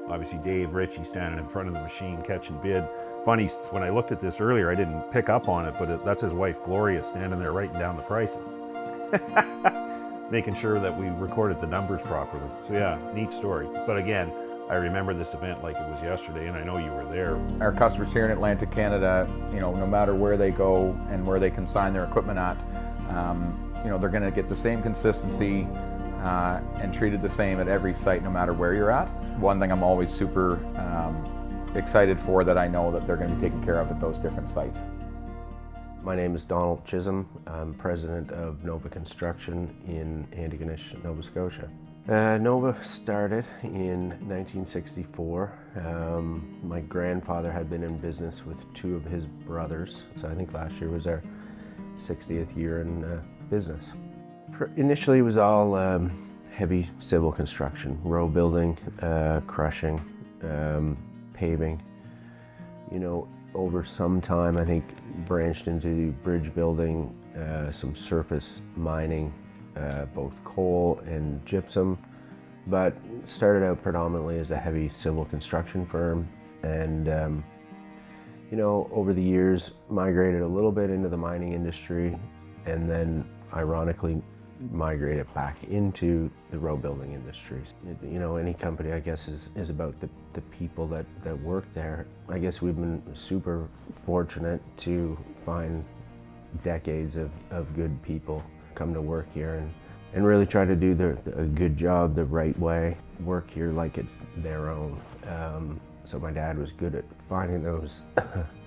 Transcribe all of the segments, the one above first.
obviously Dave Ritchie standing in front of the machine catching bid. Funny, when I looked at this earlier, I didn't pick up on it, but that's his wife Gloria standing there writing down the prices. Making sure that we recorded the numbers properly. So yeah, neat story. But again, I remember this event like it was yesterday, and I know you were there. Our customers here in Atlantic Canada, no matter where they go and where they consign their equipment at, they're going to get the same consistency and treated the same at every site, no matter where you're at. One thing I'm always super excited for, that I know that they're going to be taken care of at those different sites. My name is Donald Chisum. I'm president of Nova Construction in Antigonish, Nova Scotia. Nova started in 1964. My grandfather had been in business with two of his brothers, so I think last year was our 60th year in business. Initially it was all heavy civil construction, road building, crushing, paving. Over some time I think branched into bridge building, some surface mining, both coal and gypsum, but started out predominantly as a heavy civil construction firm, and over the years migrated a little bit into the mining industry, and then ironically migrated back into the road building industry. Any company, I guess, is about the people that work there. I guess we've been super fortunate to find decades of good people come to work here and really try to do a good job the right way, work here like it's their own. So my dad was good at finding those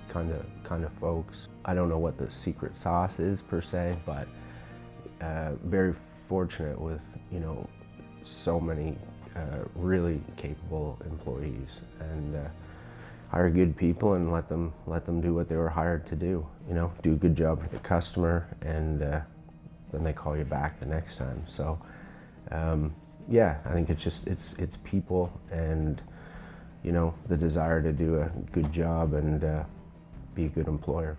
kind of folks. I don't know what the secret sauce is per se, but very fortunate with so many really capable employees, and hire good people and let them do what they were hired to do. Do a good job for the customer, and then they call you back the next time. So yeah, I think it's people and the desire to do a good job and be a good employer.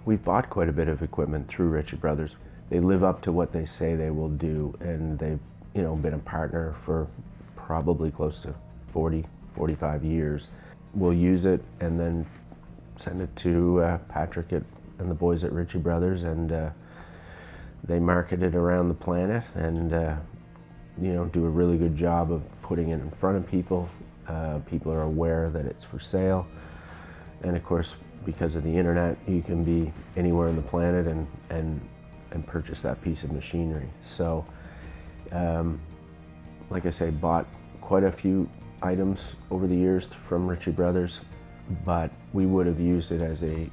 We've bought quite a bit of equipment through Ritchie Bros. They live up to what they say they will do, and they've been a partner for probably close to 45 years. We'll use it and then send it to Patrick and the boys at Ritchie Bros, and they market it around the planet and do a really good job of putting it in front of people. People are aware that it's for sale, and of course because of the internet you can be anywhere on the planet and purchase that piece of machinery. So like I say, bought quite a few items over the years from Ritchie Bros, but we would have used it as a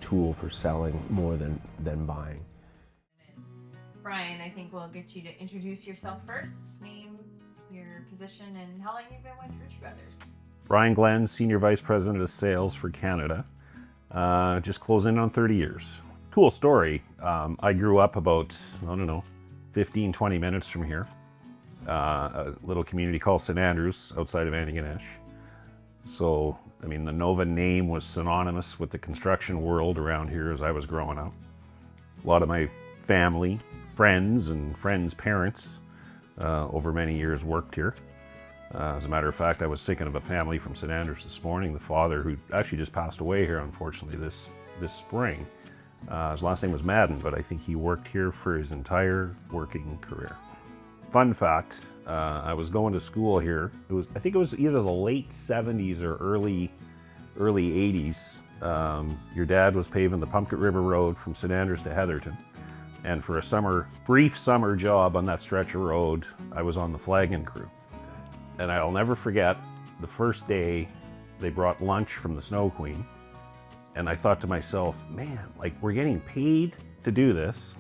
tool for selling more than buying. Brian, I think we'll get you to introduce yourself first, name, your position, and how long you've been with Ritchie Bros. Brian Glenn, Senior Vice President of Sales for Canada. Just closing on 30 years. Cool story. I grew up about, 15, 20 minutes from here. A little community called St. Andrews outside of Antigonish. So, the Nova name was synonymous with the construction world around here as I was growing up. A lot of my family, friends, and friends' parents over many years worked here. As a matter of fact, I was thinking of a family from St. Andrews this morning. The father, who actually just passed away here, unfortunately, this spring. His last name was Madden, but I think he worked here for his entire working career. Fun fact, I was going to school here. I think it was either the late 70s or early 80s. Your dad was paving the Pumpkin River Road from St. Andrews to Heatherton. And for a brief summer job on that stretch of road, I was on the flagging crew. And I'll never forget the first day they brought lunch from the Snow Queen. And I thought to myself, man, we're getting paid to do this,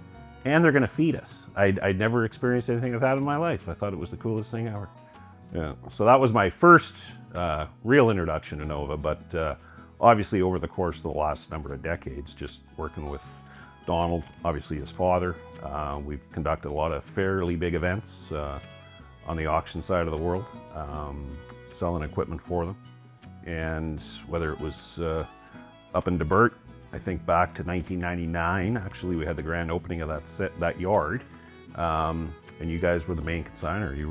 and they're gonna feed us. I'd never experienced anything like that in my life. I thought it was the coolest thing ever. Yeah, so that was my first real introduction to Nova, but obviously over the course of the last number of decades, just working with Donald, obviously his father, we've conducted a lot of fairly big events on the auction side of the world, selling equipment for them. And whether it was up in Debert, I think back to 1999, actually we had the grand opening of that yard, and you guys were the main consignor. You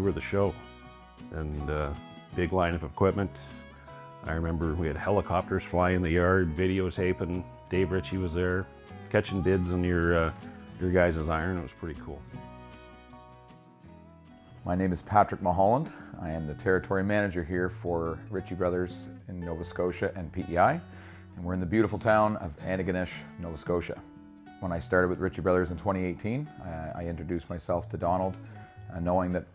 were the show. and big line of equipment. I remember we had helicopters flying in the yard, videotaping. Dave Ritchie was there, catching bids on your guys' iron. It was pretty cool. My name is Patrick Maholland. I am the territory manager here for Ritchie Bros in Nova Scotia and PEI, and we're in the beautiful town of Antigonish, Nova Scotia. When I started with Ritchie Bros in 2018, I introduced myself to Donald, knowing that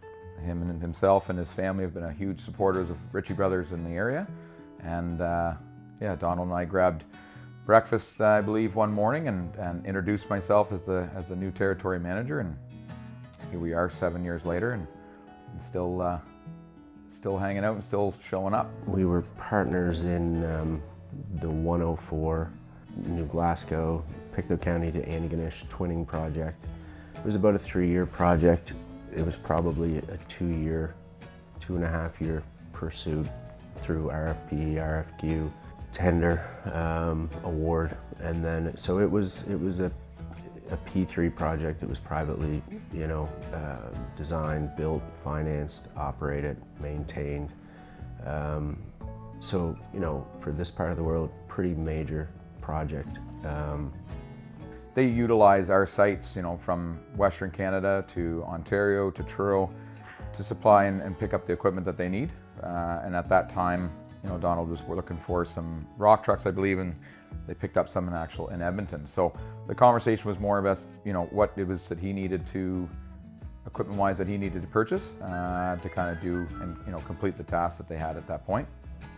himself and his family have been a huge supporters of Ritchie Bros in the area. And yeah, Donald and I grabbed breakfast, I believe, one morning and introduced myself as the new territory manager. And here we are 7 years later, and still hanging out and still showing up. We were partners in the 104 New Glasgow, Pictou County to Antigonish twinning project. It was about a 3-year project. It was probably a 2.5 year pursuit through RFP, RFQ, tender, award, and then so it was a P3 project. It was privately, designed, built, financed, operated, maintained. So for this part of the world, pretty major project. They utilize our sites, from Western Canada to Ontario to Truro to supply and pick up the equipment that they need. And at that time, Donald was looking for some rock trucks, I believe, and they picked up some in Edmonton. So the conversation was more about, what it was that he needed to, equipment-wise, that he needed to purchase to kind of do and, complete the task that they had at that point.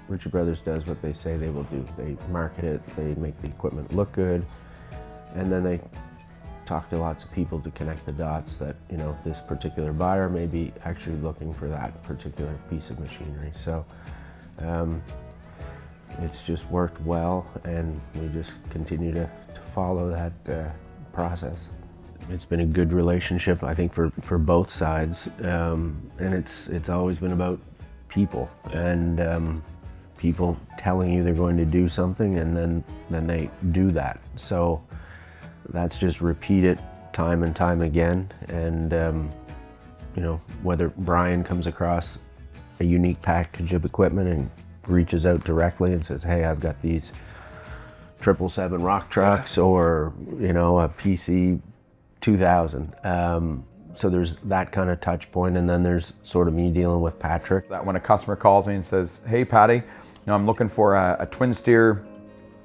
Ritchie Bros does what they say they will do. They market it, they make the equipment look good, and then they talk to lots of people to connect the dots that, this particular buyer may be actually looking for that particular piece of machinery. So it's just worked well, and we just continue to follow that process. It's been a good relationship, I think, for both sides, and it's always been about people and people telling you they're going to do something, and then they do that. So that's just repeated time and time again. And whether Brian comes across a unique package of equipment and reaches out directly and says, hey, I've got these 777 rock trucks, or a PC 2000. So there's that kind of touch point, and then there's sort of me dealing with Patrick. That when a customer calls me and says, hey Patty, I'm looking for a twin steer,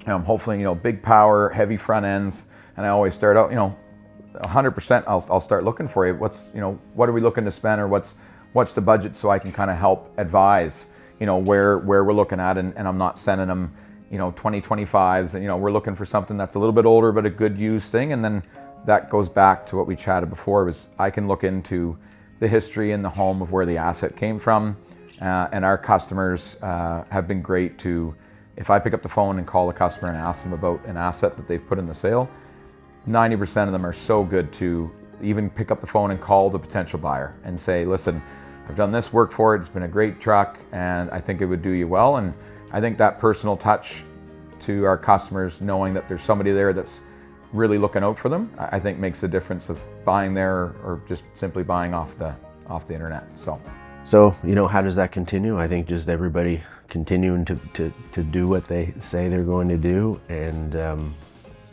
hopefully big power, heavy front ends, and I always start out 100%. I'll start looking for you. What are we looking to spend, or what's the budget, so I can kind of help advise where we're looking at, and I'm not sending them 2025s. And we're looking for something that's a little bit older but a good used thing. And then that goes back to what we chatted before, was I can look into the history in the home of where the asset came from, and our customers have been great to, if I pick up the phone and call a customer and ask them about an asset that they've put in the sale, 90% of them are so good to even pick up the phone and call the potential buyer and say, listen, I've done this work for it, it's been a great truck, and I think it would do you well. And I think that personal touch to our customers, knowing that there's somebody there that's really looking out for them, I think makes the difference of buying there or just simply buying off the internet. So how does that continue? I think just everybody continuing to do what they say they're going to do, and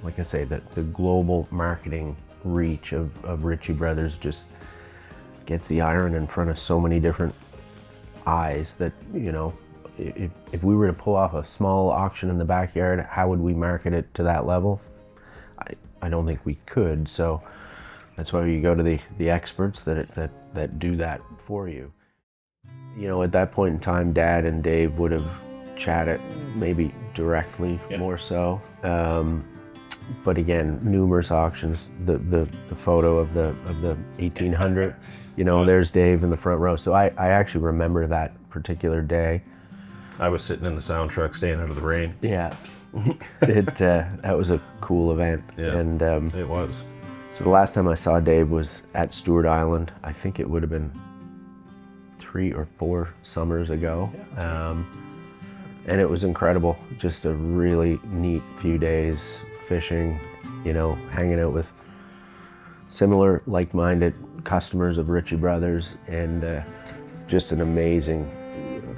like I say, the global marketing reach of Ritchie Bros just gets the iron in front of so many different eyes that, if we were to pull off a small auction in the backyard, how would we market it to that level? I don't think we could. So that's why you go to the experts that do that for you. At that point in time, Dad and Dave would have chatted, maybe directly, more so. But again, numerous auctions. The photo of the 1800, there's Dave in the front row. So I actually remember that particular day. I was sitting in the sound truck, staying out of the rain. Yeah, that was a cool event. Yeah, and it was. So the last time I saw Dave was at Stewart Island. I think it would have been 3 or 4 summers ago. And it was incredible. Just a really neat few days fishing, hanging out with similar like-minded customers of Ritchie Bros, and just an amazing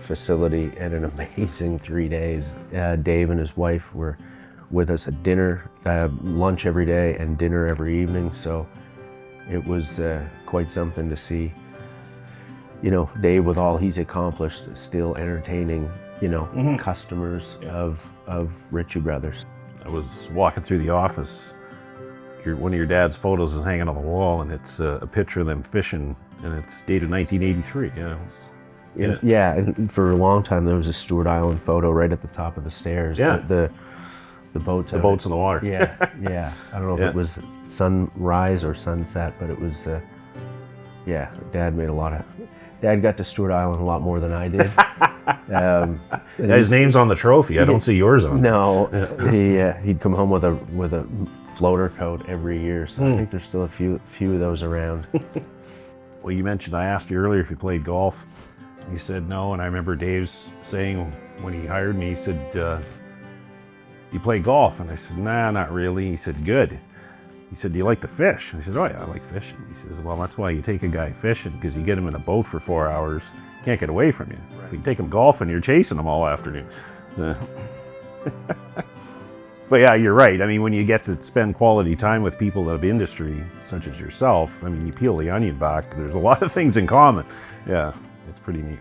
facility and an amazing 3 days. Dave and his wife were with us at dinner, lunch every day and dinner every evening. So it was quite something to see, you know, Dave with all he's accomplished, still entertaining, you know, customers of Ritchie Brothers. I was walking through the office. One of your dad's photos is hanging on the wall, and it's a picture of them fishing, and it's dated 1983. Yeah, and for a long time there was a Stewart Island photo right at the top of the stairs. Yeah. The boats. The boats in the water. Yeah, yeah. I don't know if it was sunrise or sunset, but it was. Yeah, Dad got to Stewart Island a lot more than I did. His name's on the trophy. I don't see yours on. No, he'd come home with a floater coat every year. So I think there's still a few of those around. Well, you mentioned, I asked you earlier if you played golf. You said no, and I remember Dave's saying when he hired me, he said, you play golf? And I said, nah, not really. He said, good. He said, do you like to fish? I said, oh yeah, I like fishing. He says, well, that's why you take a guy fishing, because you get him in a boat for 4 hours, can't get away from you. Right. If you take him golfing, you're chasing him all afternoon. But yeah, you're right. I mean, when you get to spend quality time with people of industry, such as yourself, I mean, you peel the onion back, there's a lot of things in common. Yeah, it's pretty neat.